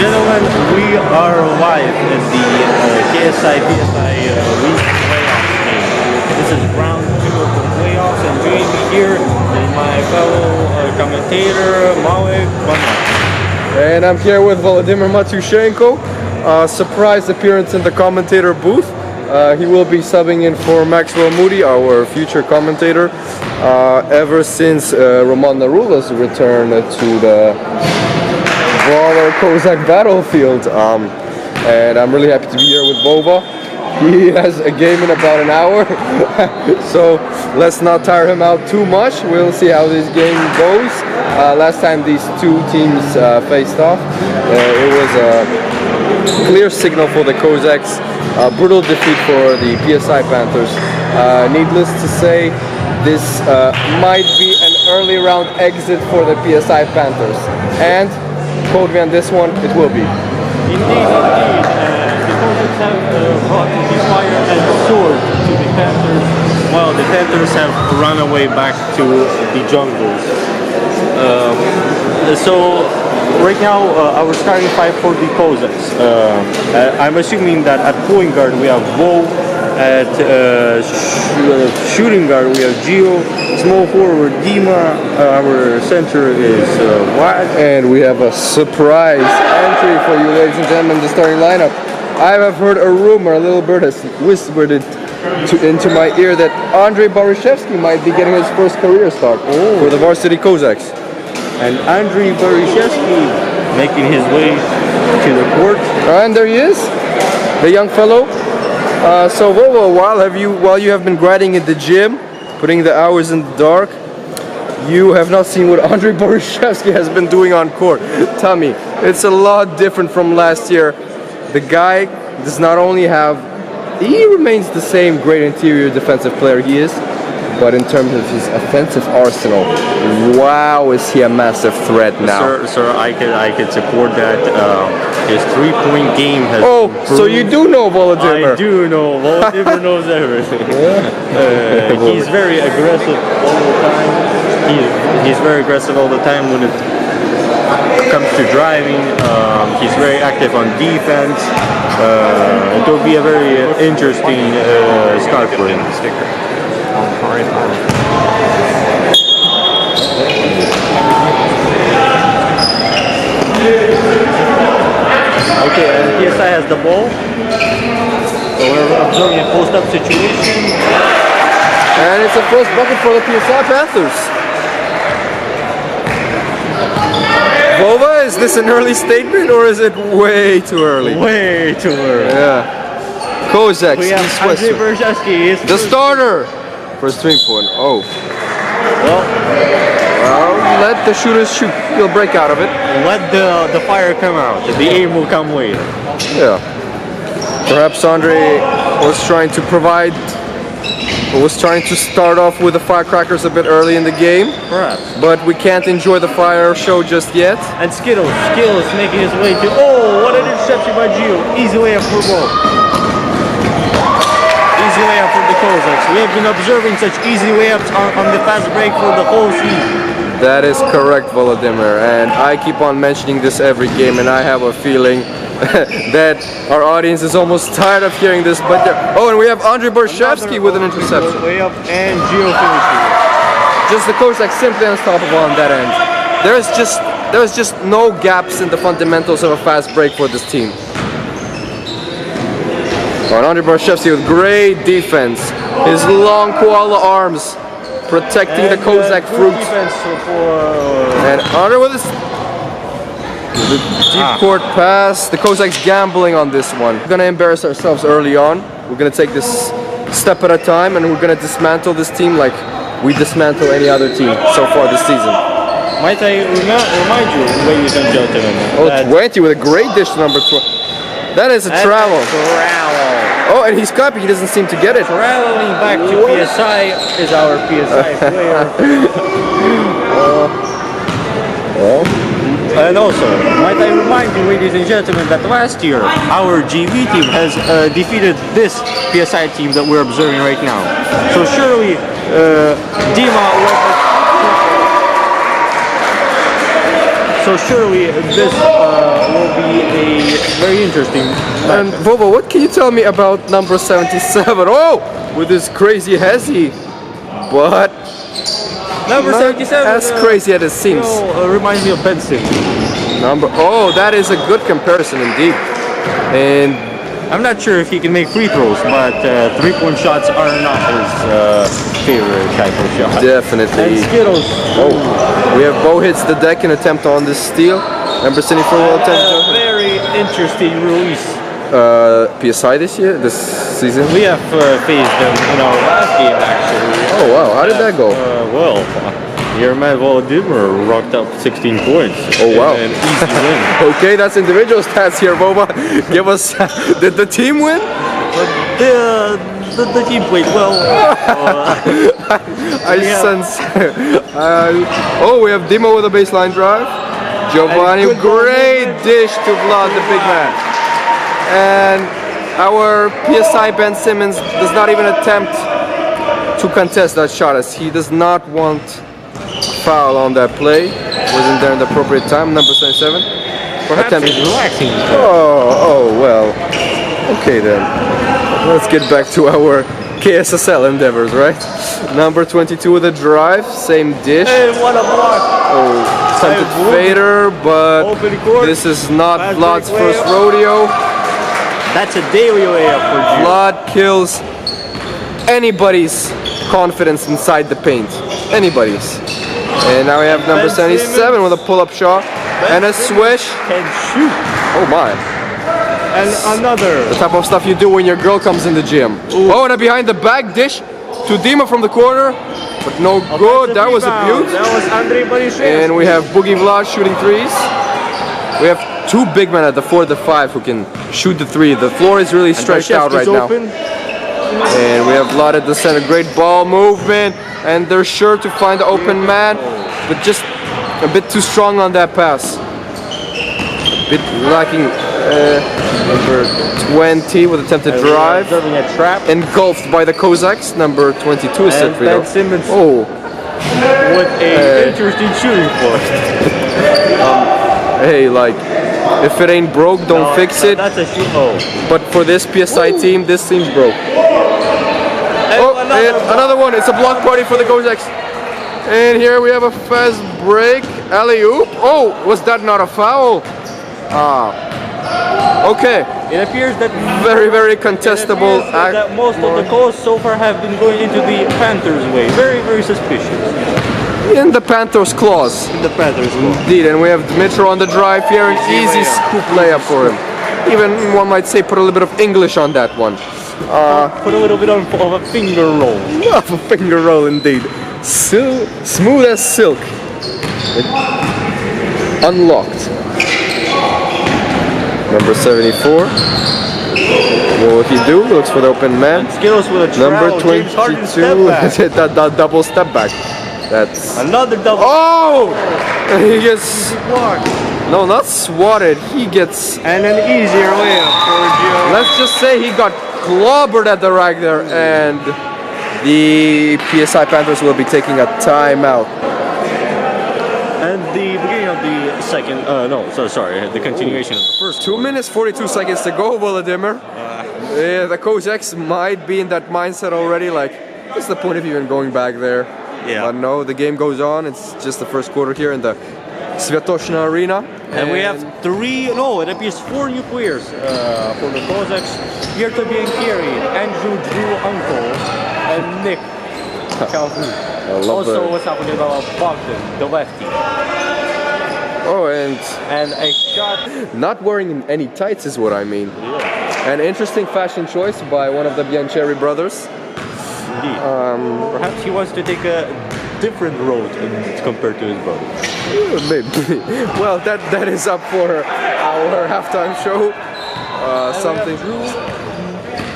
gentlemen, we are live in the KSI PSI Week playoffs game. This is round 2 of the playoffs, and joining me here is my fellow commentator, Malik Banat. And I'm here with Volodymyr Matushenko. Surprise appearance in the commentator booth. He will be subbing in for Maxwell Moody, our future commentator, ever since Roman Narula's return to the Brawler Kozak battlefield. And I'm really happy to be here with Vova. He has a game in about an hour, so let's not tire him out too much. We'll see how this game goes. Last time these two teams faced off, it was a clear signal for the Kozaks, a brutal defeat for the PSI Panthers. Needless to say, this might be an early round exit for the PSI Panthers. And, quote me on this one, it will be. Indeed. The Kozaks have brought the fire and sword to the Panthers, while the Panthers have run away back to the jungles. So right now, our starting five for the Kozaks. I'm assuming that at point guard we have Vo, at shooting guard we have Gio, small forward Dima, our center is Vlad. And we have a surprise entry for you, ladies and gentlemen, the starting lineup. I have heard a rumor, a little bird has whispered it into my ear that Andrei Baryshevsky might be getting his first career start for the varsity Kozaks. And Andrei Baryshevsky making his way to the court. And there he is, the young fellow. So Vovo, while you have been grinding in the gym, putting the hours in the dark, you have not seen what Andrei Baryshevsky has been doing on court. Tell me, it's a lot different from last year. The guy does not only have, he remains the same great interior defensive player he is, but in terms of his offensive arsenal, wow, is he a massive threat now. Sir, I could support that. His three-point game has improved. So you do know Volodymyr? I do know. Volodymyr knows everything. He's very aggressive all the time. He's very aggressive all the time when it comes to driving. He's very active on defense. It will be a very interesting start for him. Okay, and PSI has the ball. So we're observing a post-up situation. And it's a first bucket for the PSI Panthers. Vova, is this an early statement or is it way too early? Way too early. Yeah. Kozaks, we have Andrei Baryshevsky, the starter for string point. Oh. Well, let the shooters shoot. He'll break out of it. Let the fire come out. The aim will come later. Yeah. Perhaps Andrei was trying to start off with the firecrackers a bit early in the game. Perhaps. But we can't enjoy the fire show just yet. And Skittles making his way to, what an interception by Gio. Easy layup for ball. Easy layup for the Kozaks. We have been observing such easy layups on the fast break for the whole season. That is correct, Volodymyr, and I keep on mentioning this every game, and I have a feeling that our audience is almost tired of hearing this. But and we have Andrei Baryshevsky with an interception. Layup and Gio finishing. Just the Kozaks simply unstoppable on that end. There's just no gaps in the fundamentals of a fast break for this team. And Andrei Baryshevsky with great defense, his long koala arms protecting the Kozak fruit. And Andrei with his deep court pass. The Kozaks gambling on this one. We're gonna embarrass ourselves early on. We're gonna take this step at a time, and we're gonna dismantle this team like we dismantle any other team so far this season. Might I remind you, ladies and gentlemen? 20 with a great dish, number 12. That is a travel. Oh, and he's copying. He doesn't seem to get it. Traveling back to PSI is our PSI player. And also, might I remind you, ladies and gentlemen, that last year our GV team has defeated this PSI team that we're observing right now. So surely Dima will So surely this will be a very interesting And match. Vovo, what can you tell me about number 77? Oh, with this crazy hezzy, but Number not 77 as crazy as it seems. reminds me of Ben Simmons. Oh, that is a good comparison indeed. And I'm not sure if he can make free throws, but three-point shots are not his favorite type of shot. And definitely. Skittles. Oh, we have Bo hits the deck in attempt on this steal. Number 74 will attempt A very interesting release. PSI this season. We have faced them in our last game, actually. Oh wow, how did that go? Well, your man Volodymyr rocked up 16 points. Oh wow. An easy win. Okay, that's individual stats here, Boba. Give us. Did the team win? The team played well. I sense. Oh, we have Dimo with a baseline drive. Giovanni, And good great movement. dish to Vlad, the big man. And our PSI Ben Simmons does not even attempt to contest that shot, as he does not want foul on that play. Wasn't there in the appropriate time. Number 77. Perhaps he's relaxing. Oh well. Okay then. Let's get back to our KSSL endeavors, right? Number 22 with a drive, same dish. Hey, what a block! Oh, attempted Hey, fader, but Open court. this is not Fast Vlad's break first layup. rodeo. That's a daily layup for you. Vlad kills anybody's confidence inside the paint. Anybody's. And now we have number Ben 77 Simmons. with a pull-up shot and a swish. Can shoot. Oh my. And another. The type of stuff you do when your girl comes in the gym. Oh, and a behind the back dish to Dima from the corner. But no good. That was Rebound. abuse. That was Andrei Barishev. And we have Boogie Vlad shooting threes. We have two big men at the 4, the 5 who can shoot the three. The floor is really stretched out right now. Open. And we have Vlad at the center. Great ball movement. And they're sure to find the open man. But just a bit too strong on that pass. A bit lacking. Number 20 with attempted drive. Observing a trap. Engulfed by the Kozaks. Number 22 is set And free Ben though. Simmons Oh, with a interesting shooting force. hey, like, if it ain't broke, don't No, fix it. That's a shoot. Oh. But for this PSI team, this seems broke. Oh, and another one. It's a block party for the Kozaks. And here we have a fast break. Alley-oop. Oh, was that not a foul? Okay. It appears that Very, very contestable act. that most of the calls so far have been going into the Panthers' way. Very, very suspicious. In the Panther's claws. In the Panthers' way. Indeed, and we have Dmitro on the drive here. An easy scoop layup for him. Even one might say put a little bit of English on that one. Put a little bit of a finger roll. Of a finger roll indeed. Smooth as silk. Unlocked. Number 74. What will he do? Looks for the open man. Skittles with a Number travel. James Harden step 22. back. that double step back. That's. Another double. Oh! He gets. block. No, not swatted. He gets. And an easier layup for Joe. Let's just say he got clobbered at the rack there, and the PSI Panthers will be taking a timeout. And the beginning of the second, sorry, the continuation of the first 2 minutes 42 seconds to go, Volodymyr. Yeah, the Kozaks might be in that mindset already. Like, what's the point of even going back there? Yeah. But no, the game goes on. It's just the first quarter here in the Sviatoshna Arena. And we have it appears 4 new players for the Kozaks. Yerto Bianchieri, Andrew Drew Uncle, and Nick Calhoun. I love Also, that. what's happening about Bogdan, the lefty. Oh, and And a shot. not wearing any tights is what I mean. Yeah, An interesting fashion choice by one of the Biancheri brothers. indeed. Perhaps he wants to take a different road compared to his brother. Maybe. Well, that is up for our halftime show. Something.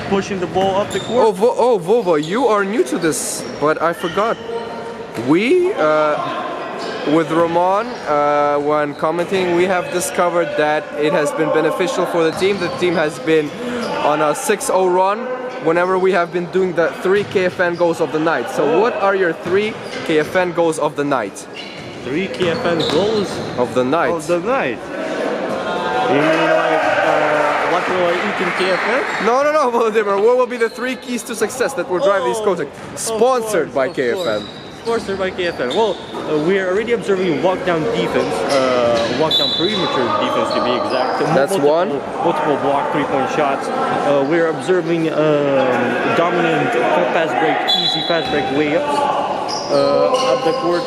Pushing the ball up the court. Vova, you are new to this, but I forgot. We, with Roman, when commenting, we have discovered that it has been beneficial for the team. The team has been on a 6-0 run whenever we have been doing the 3 KFN goals of the night. So what are your 3 KFN goals of the night? 3 KFN goals of the night. of the night. You mean like what will I eat in KFN? No, Volodymyr. What will be the 3 keys to success that will drive these Kozaks? Sponsored by KFN. Sponsored by KFN. Well, we are already observing walk-down defense, walk-down perimeter defense to be exact. That's multiple block 3-point shots. We're observing dominant fast break, easy fast break layups. Up the court,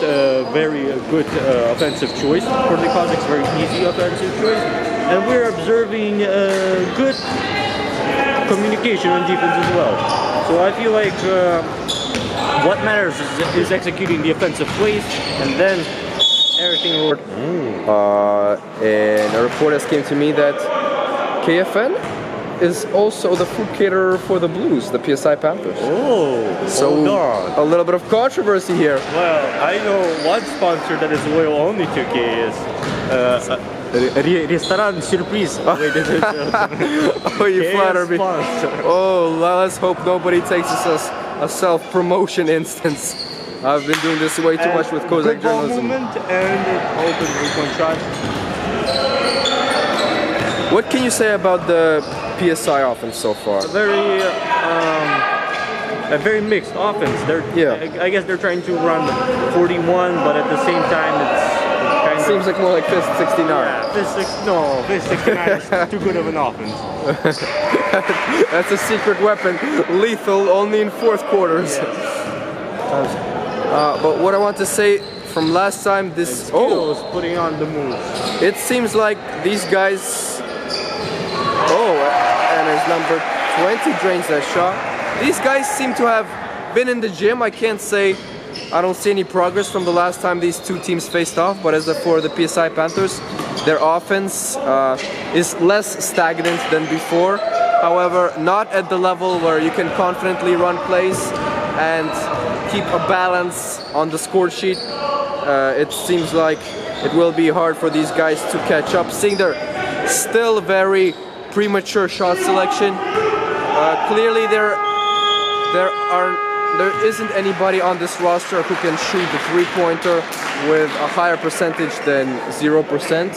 very good offensive choice for the Kozaks, very easy offensive choice. And we're observing good communication on defense as well. So I feel like what matters is executing the offensive plays, and then everything will work. And a report has came to me that KFN is also the food caterer for the Blues, the PSI Panthers. So a little bit of controversy here. Well, I know one sponsor that is loyal only to K is Restaurant Surprise. Oh, you flatter me. Oh, let's hope nobody takes this as a self-promotion instance. I've been doing this way too much with Kozak journalism. And open 3-point shot. What can you say about the PSI offense so far? A very mixed offense. I guess they're trying to run 41, but at the same time it seems like more like Fist 69. Yeah, Fist 69 is too good of an offense. That's a secret weapon, lethal only in fourth quarters. Yes. But what I want to say from last time, this is putting on the move. It seems like these guys. And his number 20 drains that shot. These guys seem to have been in the gym. I can't say I don't see any progress from the last time these two teams faced off, but as for the PSI Panthers, their offense is less stagnant than before. However, not at the level where you can confidently run plays and keep a balance on the score sheet. It seems like it will be hard for these guys to catch up, seeing their still very premature shot selection. Clearly there isn't anybody on this roster who can shoot the 3-pointer with a higher percentage than 0%.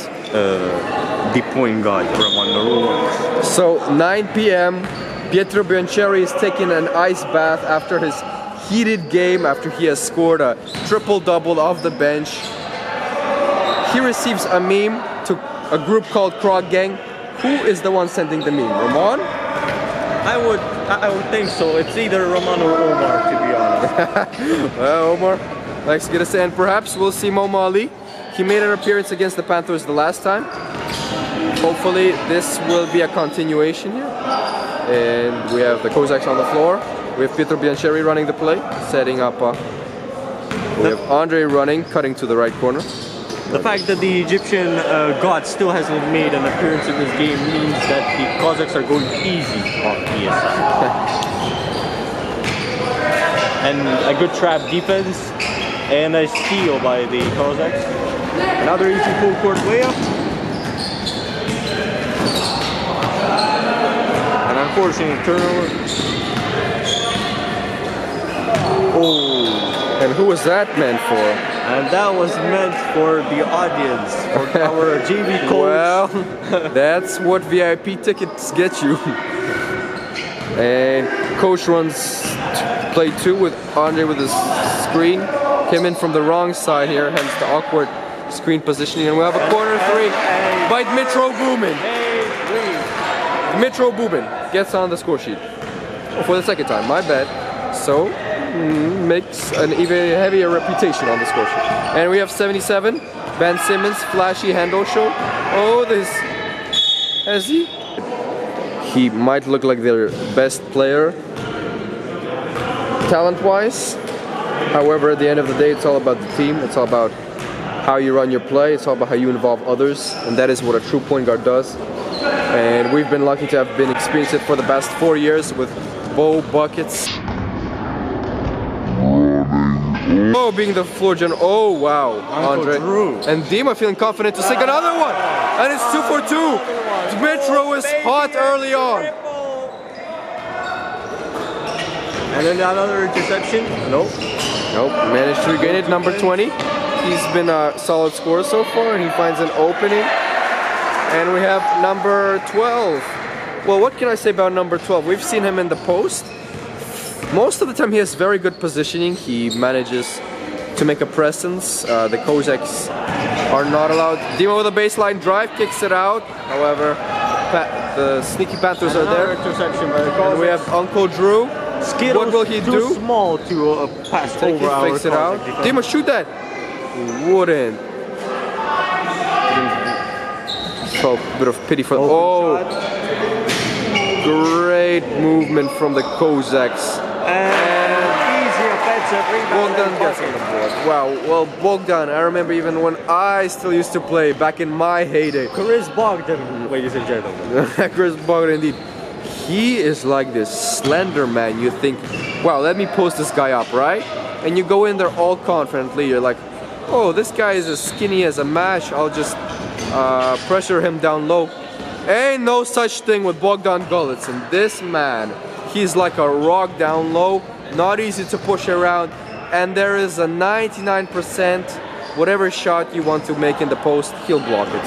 The point guard from on the rule. So 9 p.m. Pietro Biancheri is taking an ice bath after his heated game, after he has scored a triple-double off the bench. He receives a meme to a group called Krog Gang. Who is the one sending the meme? Roman? I would think so. It's either Roman or Omar, to be honest. Well, Omar likes to get a say, and perhaps we'll see Momo Ali. He made an appearance against the Panthers the last time. Hopefully this will be a continuation here. And we have the Kozaks on the floor. We have Pietro Biancheri running the play, setting up. We have Andre running, cutting to the right corner. The fact that the Egyptian god still hasn't made an appearance in this game means that the Kozaks are going easy on PSI. And a good trap defense and a steal by the Kozaks. Another easy full court layup. An unfortunate turnover. And who was that meant for? And that was meant for the audience, for our JV coach. Well, that's what VIP tickets get you. And coach runs play 2 with Andre with his screen. Came in from the wrong side here, hence the awkward screen positioning. And we have a corner 3 by Dmitro Bubin. Dmitro Bubin gets on the score sheet for the second time, my bad. So, makes an even heavier reputation on the score sheet. And we have 77, Ben Simmons, flashy handle show. Oh, this, has he? He might look like their best player, talent-wise. However, at the end of the day, it's all about the team. It's all about how you run your play. It's all about how you involve others. And that is what a true point guard does. And we've been lucky to have been experienced it for the past 4 years with Bo buckets. Oh, being the floor general. Oh, wow. Andre. And Dima feeling confident to sink another one. And it's 2 for 2. Dmitro is hot early on. And then another interception. Nope. Managed to regain it. Number 20. He's been a solid scorer so far, and he finds an opening. And we have number 12. Well, what can I say about number 12? We've seen him in the post. Most of the time he has very good positioning. He manages to make a presence. The Kozaks are not allowed. Dima with a baseline drive, kicks it out. However, the sneaky Panthers are there. Interception by the Kozaks. And we have Uncle Drew. Skittles what will he too do? Small to pass over our Fakes it out. Kozak. Dima, shoot that. He wouldn't. Felt a bit of pity for. Oh, great movement from the Kozaks. And easy offensive rebound. Bogdan gets on the board. Wow, well, Bogdan, I remember even when I still used to play back in my heyday. Chris Bogdan, ladies and gentlemen. Chris Bogdan, indeed. He is like this slender man. You think, wow, let me post this guy up, right? And you go in there all confidently. You're like, oh, this guy is as skinny as a mash. I'll just pressure him down low. Ain't no such thing with Bogdan Golitsyn. This man, he's like a rock down low, not easy to push around, and there is a 99% whatever shot you want to make in the post, he'll block it.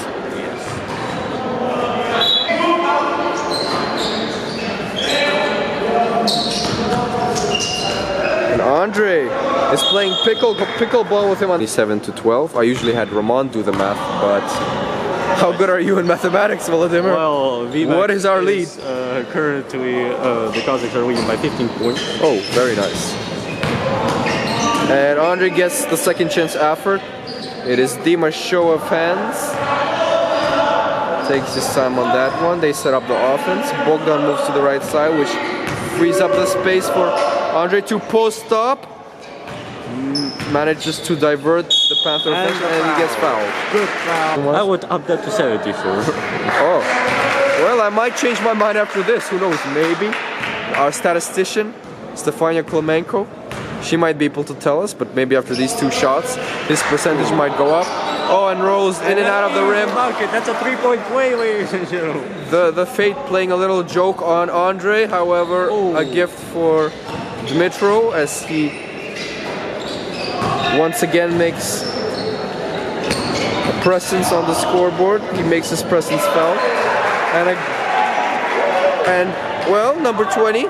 And Andre is playing pickleball with him on 7-12. I usually had Ramon do the math, but how good are you in mathematics, Volodymyr? Well, what is our lead? Currently, the Kozaks are leading by 15 points. Oh, very nice. And Andre gets the second chance effort. It is Dima's show of hands. Takes his time on that one. They set up the offense. Bogdan moves to the right side, which frees up the space for Andre to post up. Manages to divert the Panther offense, and he gets fouled. Good foul. I would up that to 74. Oh, well, I might change my mind after this. Who knows? Maybe our statistician, Stefania Klemenko, she might be able to tell us. But maybe after these two shots, his percentage might go up. Oh, and rolls in and out of the rim. That's a 3-point play, ladies and gentlemen. The Fate playing a little joke on Andre. However, a gift for Dmitro as he once again makes a presence on the scoreboard. He makes his presence felt. And well, number 20,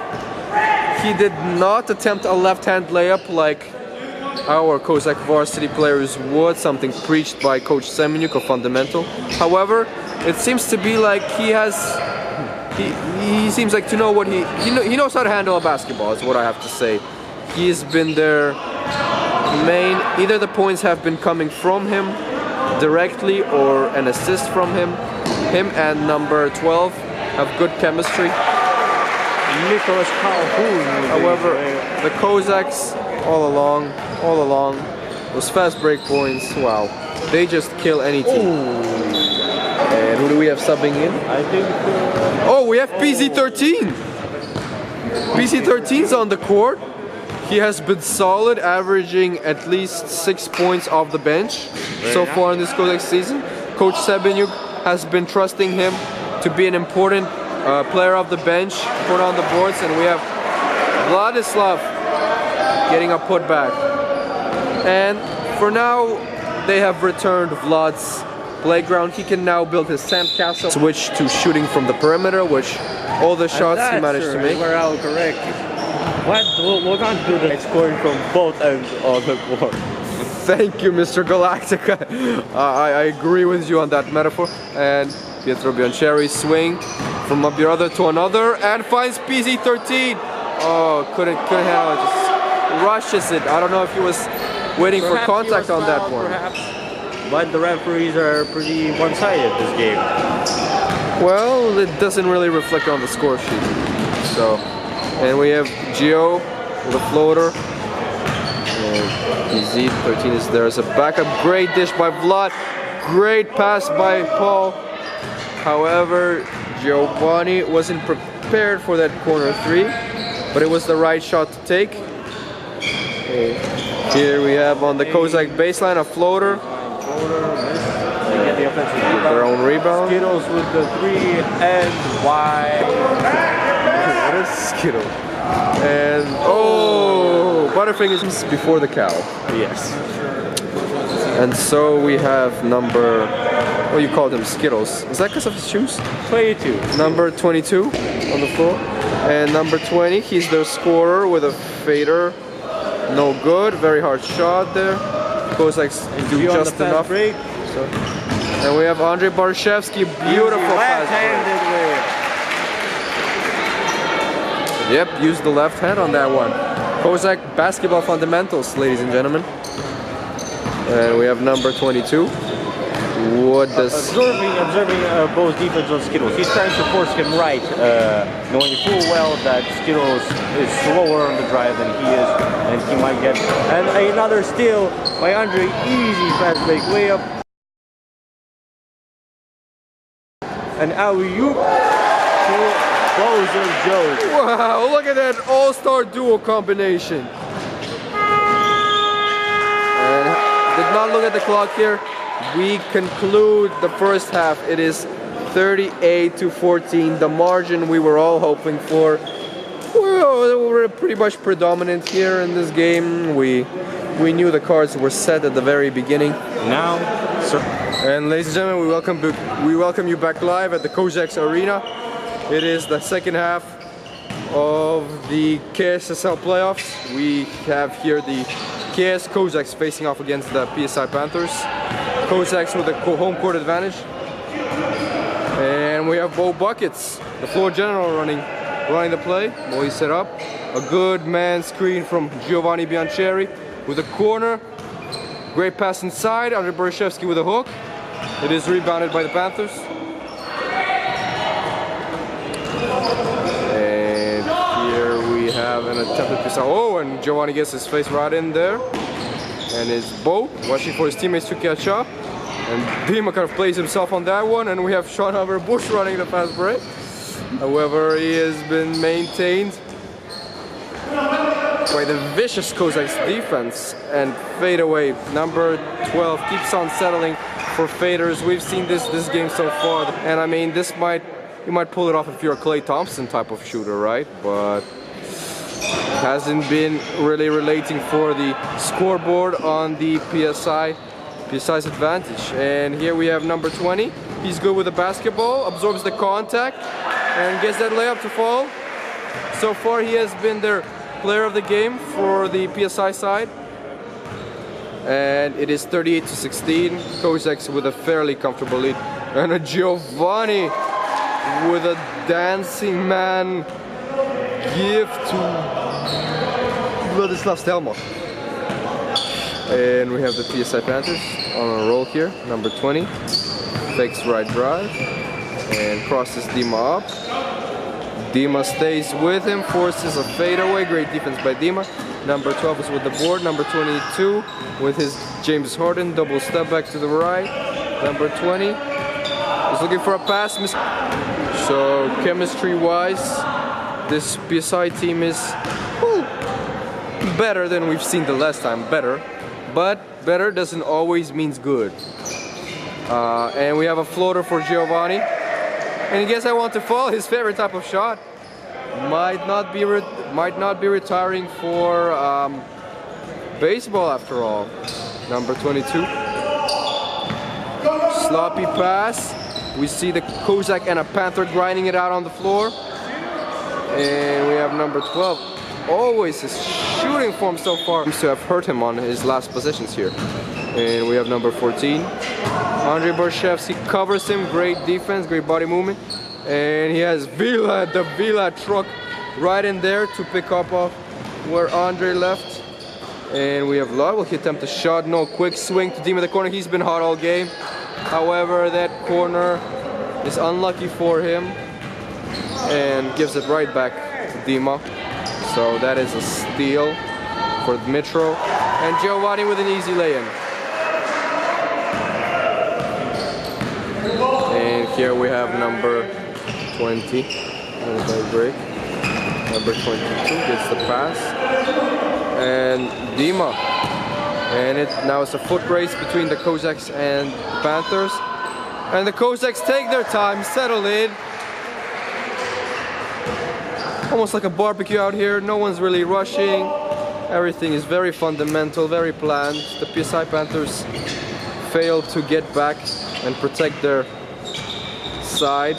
he did not attempt a left-hand layup like our Kozak varsity players would, something preached by Coach Semenyuk of Fundamental. However, it seems to be like he seems like to know what he knows how to handle a basketball, is what I have to say. He's been their main, either the points have been coming from him directly or an assist from him. Him and number 12 have good chemistry. Nicholas Calhoun. However, the Kozaks all along, those fast break points, wow, they just kill any team. And who do we have subbing in? I think. Oh, we have PZ13. PZ13's on the court. He has been solid, averaging at least 6 points off the bench so far in this Kozak season. Coach Semenyuk has been trusting him to be an important player of the bench, put on the boards, and we have Vladislav getting a putback. And for now, they have returned Vlad's playground. He can now build his sandcastle. Switch to shooting from the perimeter, which all the shots he managed to make. We're all correct. What? We're going to do the scoring from both ends of the board. Thank you, Mr. Galactica. I agree with you on that metaphor. And Pietro Biancheri swing from the other to another and finds PZ13. Oh, couldn't handle it. Just rushes it. I don't know if he was waiting for contact on that one. Perhaps. But the referees are pretty one-sided this game. Well, it doesn't really reflect on the score sheet. So, and we have Gio with a floater. PZ13 is there as a backup. Great dish by Vlad. Great pass by Paul. However, Giovanni wasn't prepared for that corner three, but it was the right shot to take. Here we have on the Kozak baseline a floater. Their own rebound. Skittles with the 3 and wide. What is Skittles? And oh, Butterfingers before the cow. Yes. And so we have number, what you call them, Skittles. Is that because of his shoes? 22. Number 22 on the floor. And number 20, he's their scorer with a fader. No good, very hard shot there. Kozaks do just enough. Break. And we have Andrei Barshevsky, beautiful fast break. Yep, use the left hand on that one. Kozak basketball fundamentals, ladies and gentlemen. And we have number 22. What does... Observing both defensive Skittles. He's trying to force him right, knowing full well that Skittles is slower on the drive than he is, and he might get... And another steal by Andre, easy fast break layup. And alley-oop to Closer Joe. Wow, look at that all-star duo combination. And did not look at the clock here. We conclude the first half. It is 38-14, the margin we were all hoping for. Well, we were pretty much predominant here in this game. We knew the cards were set at the very beginning. Now, and ladies and gentlemen, we welcome you back live at the Kozaks Arena. It is the second half of the KSSL playoffs. We have here the KS Kozaks facing off against the PSI Panthers. Kozaks with the home court advantage. And we have Bo Buckets, the floor general running the play. Boy set up. A good man screen from Giovanni Biancheri with a corner. Great pass inside. Andrei Barshevsky with a hook. It is rebounded by the Panthers. And here we have an attempted piece. Oh, and Giovanni gets his face right in there. And it's Bo watching for his teammates to catch up. And Dima kind of plays himself on that one. And we have Sean Bush running the fast break. However, he has been maintained by the vicious Kozaks defense. And fade away. Number 12 keeps on settling for faders. We've seen this game so far. And I mean, you might pull it off if you're a Klay Thompson type of shooter, right? But hasn't been really relating for the scoreboard on the PSI's advantage. And here we have number 20. He's good with the basketball, absorbs the contact, and gets that layup to fall. So far, he has been their player of the game for the PSI side. And it is 38-16. Kozaks with a fairly comfortable lead. And a Giovanni with a dancing man gift to Vladislav Stelmach. And we have the PSI Panthers on a roll here. Number 20 fakes right drive and crosses Dima up. Dima stays with him, forces a fadeaway. Great defense by Dima. Number 12 is with the board. Number 22 with his James Harden double step back to the right. Number 20 is looking for a pass. So chemistry-wise, this PSI team is better than we've seen the last time. Better, but better doesn't always means good. And we have a floater for Giovanni. And I guess I want to fall. His favorite type of shot might not be retiring for baseball after all. Number 22. Sloppy pass. We see the Kozak and a Panther grinding it out on the floor. And we have number 12. Always his shooting form so far seems to have hurt him on his last possessions here. And we have number 14. Andrei Barshevsky covers him. Great defense, great body movement. And he has Vila, the Vila truck right in there to pick up off where Andre left. And we have Ludwig. Will he attempt a shot? No, quick swing to Dima the corner. He's been hot all game. However, that corner is unlucky for him and gives it right back to Dima. So that is a steal for Dmitro. And Giovanni with an easy lay-in. And here we have number 20. Break. Number 22 gets the pass. And Dima. And now it's a foot race between the Kozaks and the Panthers. And the Kozaks take their time, settle in. Almost like a barbecue out here. No one's really rushing. Everything is very fundamental, very planned. The PSI Panthers fail to get back and protect their side.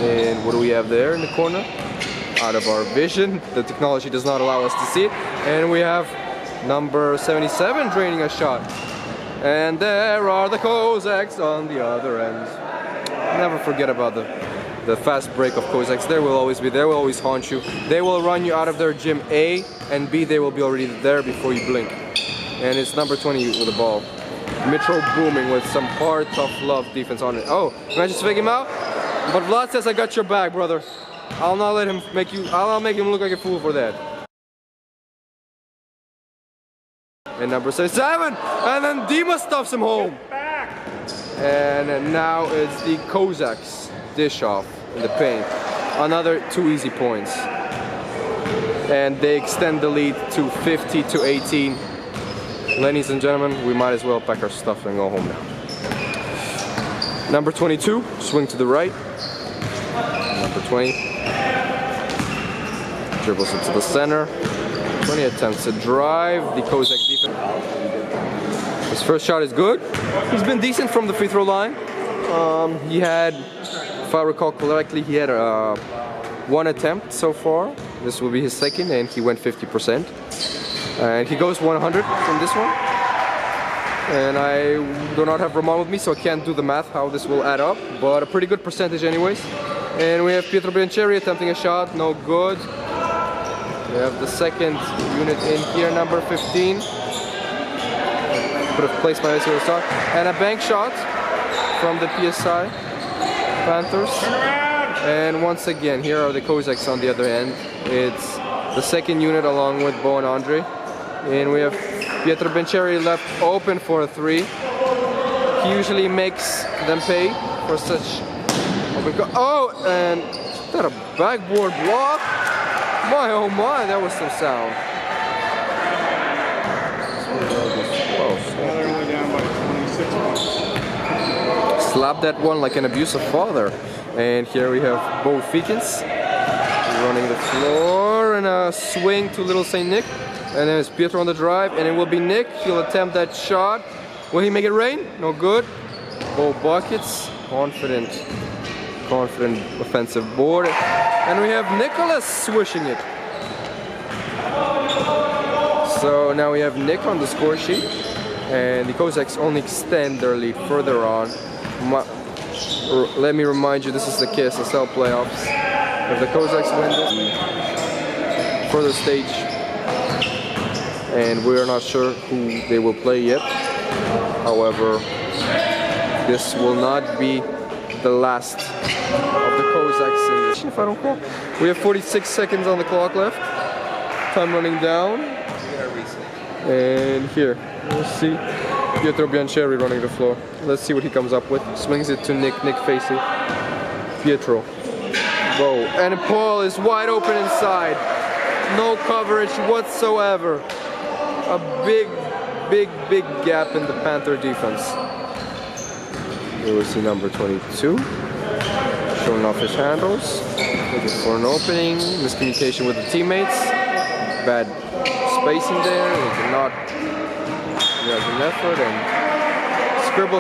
And what do we have there in the corner? Out of our vision. The technology does not allow us to see it. And we have number 77 draining a shot. And there are the Kozaks on the other end. Never forget about the fast break of Kozaks. They will always be there, will always haunt you. They will run you out of their gym A, and B, they will be already there before you blink. And it's number 20 with the ball. Mitro booming with some hard, tough love defense on it. Oh, imagine to fake him out? But Vlad says, I got your back, brother. I'll not let him make you, I'll not make him look like a fool for that. And number 77, and then Dima stuffs him home. And now it's the Kozaks dish off in the paint. Another 2 easy points. And they extend the lead to 50-18. Ladies and gentlemen, we might as well pack our stuff and go home now. Number 22, swing to the right. Number 20. Dribbles it to the center. 20 attempts to drive. The Kozak defense. His first shot is good. He's been decent from the free throw line. He had, if I recall correctly, he had 1 attempt so far. This will be his second, and he went 50%. And he goes 100 from this one. And I do not have Roman with me, so I can't do the math how this will add up. But a pretty good percentage anyways. And we have Pietro Biancheri attempting a shot, no good. We have the second unit in here, number 15. Could have placed my ICO shot. And a bank shot from the PSI Panthers. And once again, here are the Kozaks on the other end. It's the second unit along with Bo and Andre. And we have Pietro Biancheri left open for a 3. He usually makes them pay for such open go. Oh, and is that a backboard block? My oh my, that was some sound. Slap that one like an abusive father. And here we have Bo Feekins running the floor and a swing to Little Saint Nick. And then it's Pietro on the drive, and it will be Nick. He'll attempt that shot. Will he make it rain? No good. Bo buckets. Confident offensive board. And we have Nicholas swishing it. So now we have Nick on the score sheet. And the Kozaks only extend their lead further on. Let me remind you, this is the KSSL playoffs. If the Kozaks win this, further stage. And we are not sure who they will play yet. However, this will not be the last of the Kozaks in this, if I don't recall. We have 46 seconds on the clock left. Time running down. And here, we'll see Pietro Biancheri running the floor. Let's see what he comes up with. Swings it to Nick Facey. Pietro. Whoa. And Paul is wide open inside. No coverage whatsoever. A big gap in the Panther defense. Here we see number 22 showing off his handles, looking for an opening, miscommunication with the teammates, bad spacing there. He cannot. He has an effort and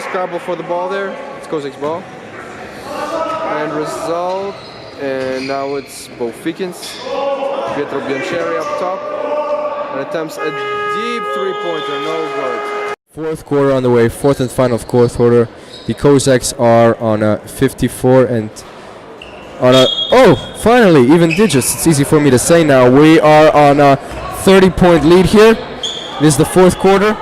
scrabble for the ball there. It's Kozak's ball. And result, and now it's Bo Feekins, Pietro Biancheri up top, and attempts a deep 3-pointer, no good. Fourth quarter on the way, fourth and final fourth quarter. The Kozaks are on a 54 and on a, oh, finally, even digits. It's easy for me to say now. We are on a 30-point lead here. This is the fourth quarter.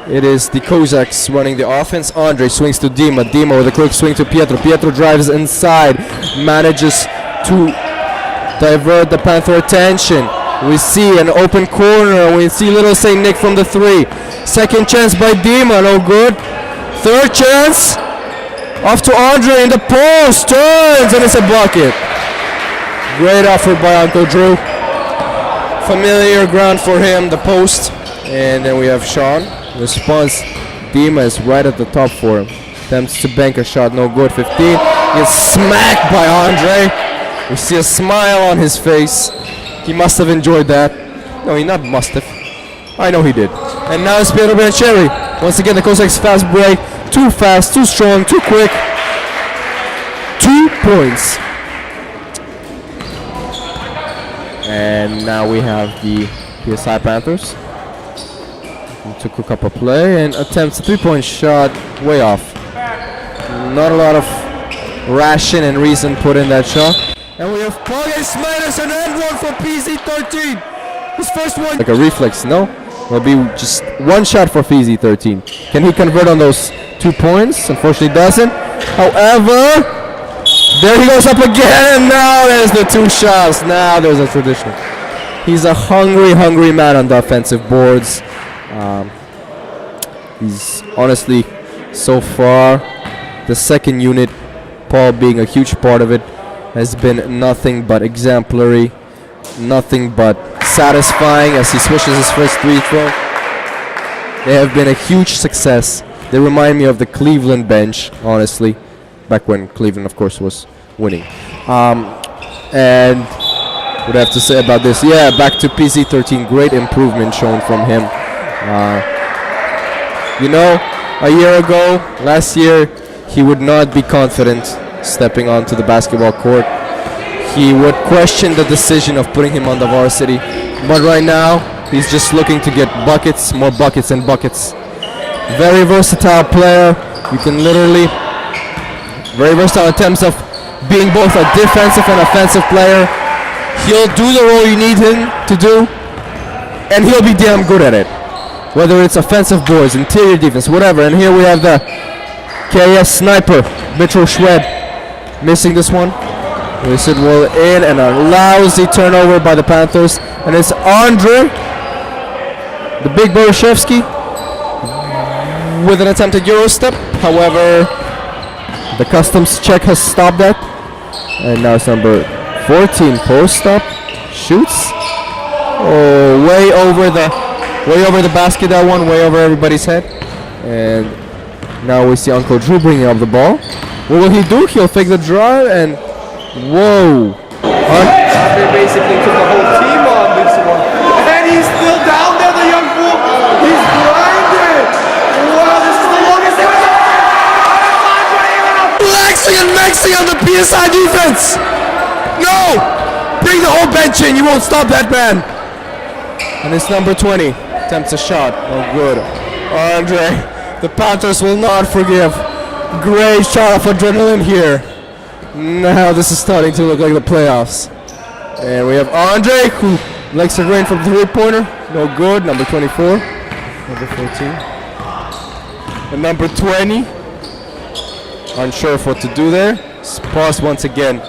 It is the Kozaks running the offense. Andre swings to Dima. Dima with a quick swing to Pietro. Pietro drives inside, manages to divert the Panther attention. We see an open corner. We see Little Saint Nick from the 3. Second chance by Dima, no good. Third chance, off to Andre in the post, turns, and it's a bucket. Great effort by Uncle Drew. Familiar ground for him, the post. And then we have Sean. Response, Dima is right at the top for him. Attempts to bank a shot, no good. 15, gets smacked by Andre. We see a smile on his face. He must have enjoyed that. No, he not must have. I know he did. And now it's Pietro Biancheri. Once again, the Kozaks fast break. Too fast, too strong, too quick. 2 points. And now we have the PSI Panthers. Took a couple play and attempts a 3-point shot way off. Not a lot of ration and reason put in that shot. And we have Kozaks minus an end one for PZ13. His first one. Like a reflex, no? Will be just one shot for PZ13. Can he convert on those 2 points? Unfortunately doesn't. However, there he goes up again, and now there's the 2 shots. Now there's a tradition. He's a hungry man on the offensive boards. He's honestly, so far, the second unit, Paul being a huge part of it, has been nothing but exemplary, nothing but satisfying as he swishes his first free throw. They have been a huge success. They remind me of the Cleveland bench, honestly, back when Cleveland, of course, was winning. And what I have to say about this? Yeah, back to PZ13. Great improvement shown from him. You know, a year ago, last year, he would not be confident stepping onto the basketball court. He would question the decision of putting him on the varsity. But right now, he's just looking to get buckets, more buckets and buckets. Very versatile player. You can literally, very versatile in terms of being both a defensive and offensive player. He'll do the role you need him to do, and he'll be damn good at it. Whether it's offensive boards, interior defense, whatever. And here we have the KS sniper, Mitchell Schweb, missing this one. We sit well in, and a lousy turnover by the Panthers. And it's Andre, the big Borishevsky, with an attempted Euro step. However, the customs check has stopped that. And now it's number 14, post up, shoots. Oh, way over the basket, that one, way over everybody's head. And now we see Uncle Drew bringing up the ball. What will he do? He'll fake the drive and whoa. They basically took the whole team on this one. And he's still down there, the young bull. He's blinded. Wow, this is the longest they were. Flexing and maxing on the PSI defense. No! Bring the whole bench in. You won't stop that man. And it's number 20. Attempts a shot. Oh, good. Andre, the Panthers will not forgive. Great shot of adrenaline here. Now this is starting to look like the playoffs. And we have Andre, who likes to rain from the three-pointer. No good. Number 24. Number 14. And number 20. Unsure of what to do there. Pause once again.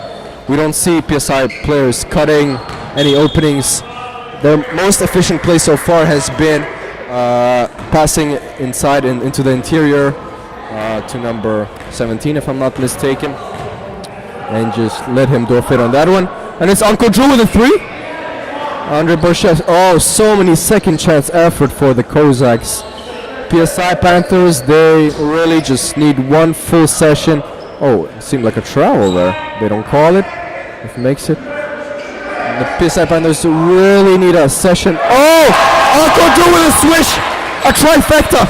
We don't see PSI players cutting any openings. Their most efficient play so far has been passing inside and into the interior to number 17, if I'm not mistaken. And just let him do a fit on that one. And it's Uncle Drew with a 3. Andre Borchev. Oh, so many second chance effort for the Kozaks. PSI Panthers, they really just need one full session. Oh, it seemed like a travel there. They don't call it. If it makes it. The PSI Panthers really need a session. Oh! Uncle Drew with a swish! A trifecta!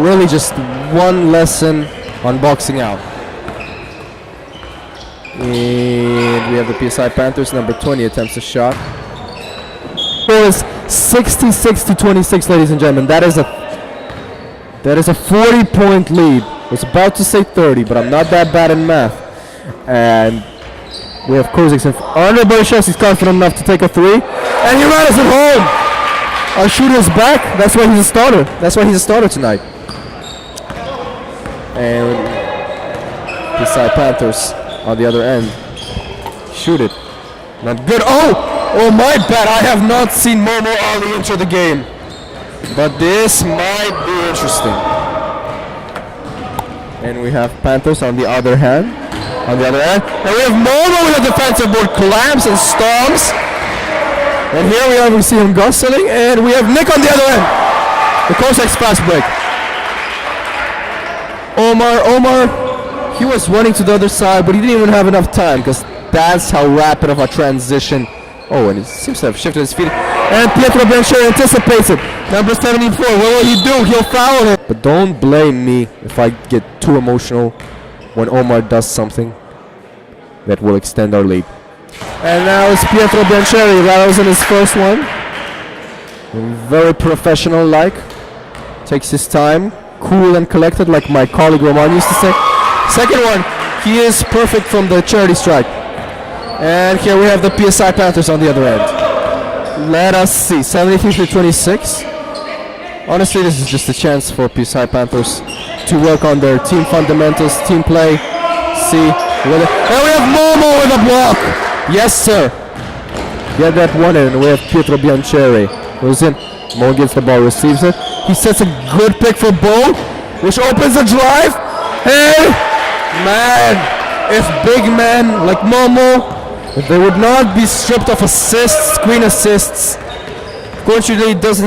Really just one lesson on boxing out. And we have the PSI Panthers, number 20 attempts a shot. It was 66-26, ladies and gentlemen. That is a 40-point lead. I was about to say 30, but I'm not that bad in math. And we have Kozaks in Andre Borishevsky is confident enough to take a 3. And he ran us at home. Our shooter's back. That's why he's a starter. That's why he's a starter tonight. And PSI Panthers on the other end. Shoot it. Not good. Oh, my bad. I have not seen Momo Ali enter the game. But this might be interesting. And we have Panthers on the other hand. And we have Momo with a defensive board, clamps and storms. And here we see him guzzling, and we have Nick on the other end. The Kozaks fast break. Omar, he was running to the other side, but he didn't even have enough time, because that's how rapid of a transition. Oh, and he seems to have shifted his feet. And Pietro Biancheri anticipates it. Number 74, what will he do? He'll foul him. But don't blame me if I get too emotional when Omar does something that will extend our lead. And now it's Pietro Biancheri. That was in his first one. Very professional-like. Takes his time. Cool and collected, like my colleague Roman used to say. Second one, he is perfect from the charity strike. And here we have the PSI Panthers on the other end. Let us see, 73-26. Honestly, this is just a chance for PSI Panthers to work on their team fundamentals, team play. See, and we have Momo with a block. Yes, sir. Get that one in. We have Pietro Biancheri. Goes in. Mo gets the ball, receives it. He sets a good pick for Bo, which opens a drive. Hey, man, if big men like Momo, if they would not be stripped of assists, screen assists. Unfortunately, does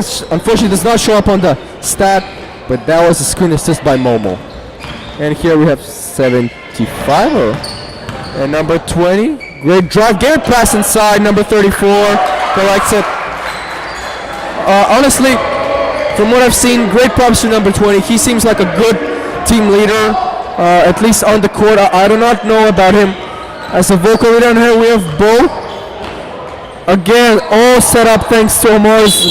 not show up on the stat, but that was a screen assist by Momo. And here we have 75 and number 20. Great drive, get it pass inside. Number 34 collects it. Honestly, from what I've seen, great props to number 20. He seems like a good team leader, at least on the court. I do not know about him as a vocal leader. And here we have Bo. Again, all set up thanks to Omar's.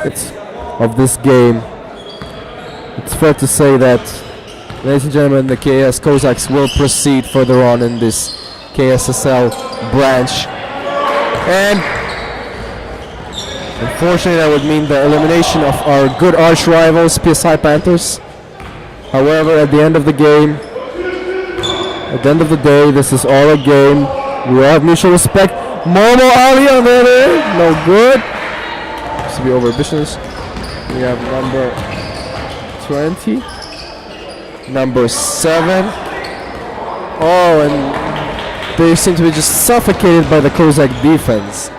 It's of this game. It's fair to say that, ladies and gentlemen, the KS Kozaks will proceed further on in this KSSL branch. And unfortunately, that would mean the elimination of our good arch rivals, PSI Panthers. However, at the end of the game, at the end of the day, this is all a game. We all have mutual respect. Momo Ali on the other end, no good. This to be over business. We have number 20, number 7. Oh, and they seem to be just suffocated by the Kozak defense.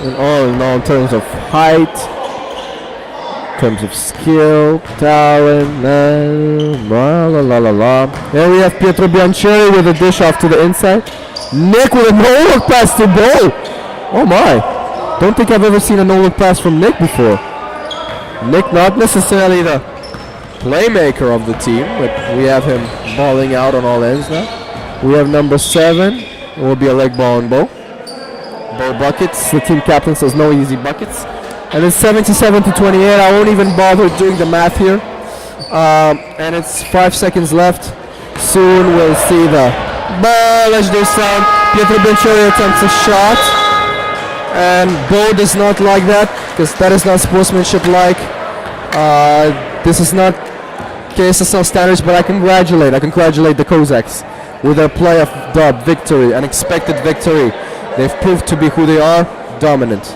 In all terms of height, in terms of skill, talent, There we have Pietro Biancheri with a dish off to the inside. Nick with a no-look pass to Bo. Oh my, don't think I've ever seen a no-look pass from Nick before. Nick not necessarily the playmaker of the team, but we have him balling out on all ends now. We have number 7, it will be a leg ball on Bo. Bo buckets, the team captain says no easy buckets. And it's 77-28, I won't even bother doing the math here. And it's 5 seconds left. Soon we'll see the legendary sound. Pietro Biancheri attempts a shot. And Bo does not like that, because that is not sportsmanship like. This is not KSSL standards, but I congratulate the Kozaks with their playoff dub victory, an expected victory. They've proved to be who they are, dominant.